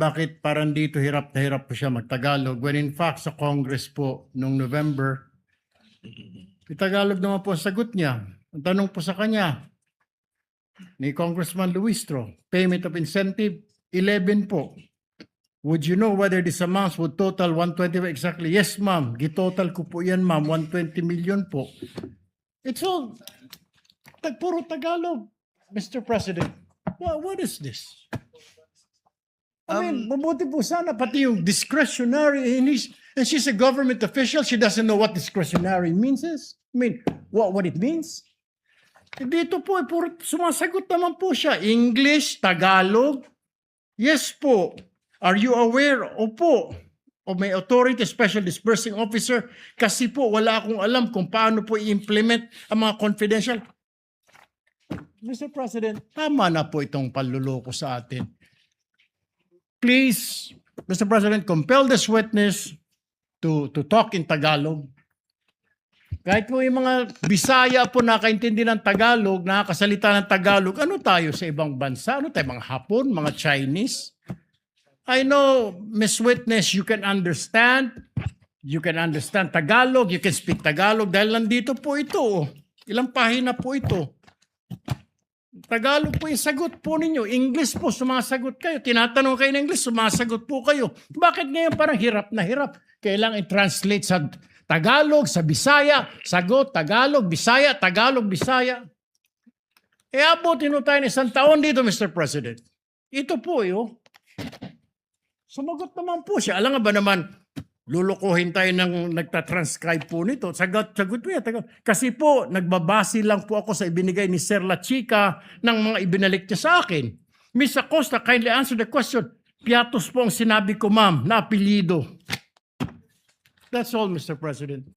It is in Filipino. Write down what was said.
bakit parang dito hirap na hirap po siya magtagalog when in fact sa Congress po nung November, Tagalog naman po ang sagot niya. Ang tanong po sa kanya ni Congressman Luistro, payment of incentive, 11 po. Would you know whether this amounts would total 120 exactly? Yes, ma'am. Gitotal ko po yan, ma'am. 120 million po. It's all puro Tagalog, Mr. President. What is this? I mean, mabuti po sana pati yung discretionary and she's a government official, she doesn't know what discretionary means is. I mean, what it means? Dito po, puro sumasagot naman po siya. English, Tagalog. Yes po. Are you aware? Opo. O may authority, special disbursing officer. Kasi po, wala akong alam kung paano po i-implement ang mga confidential. Mr. President, tama na po itong panluloko sa atin. Please, Mr. President, compel this witness to talk in Tagalog. Kahit po yung mga Bisaya po nakaintindi ng Tagalog, nakakasalita ng Tagalog, ano tayo sa ibang bansa? Ano tayo, mga Hapon, mga Chinese? I know, Miss Witness, you can understand Tagalog, you can speak Tagalog dahil nandito po ito. Ilang pahina po ito. Tagalog po yung sagot po ninyo. English po, sumasagot kayo. Tinatanong kayo ng English, sumasagot po kayo. Bakit ngayon parang hirap na hirap? Kailangan i-translate sa Tagalog, sa Bisaya, sagot, Tagalog, Bisaya, Tagalog, Bisaya. Abutin mo tayo ng isang taon dito, Mr. President. Ito po, sumagot naman po siya. Alam nga ba naman, lulukuhin tayo ng nagtatranscribe po nito. Sagot po yan. Kasi po, nagbabase lang po ako sa ibinigay ni Sir La Chica ng mga ibinalik niya sa akin. Miss Acosta, kindly answer the question. Piatos po ang sinabi ko, ma'am, na apelyido. That's all, Mr. President.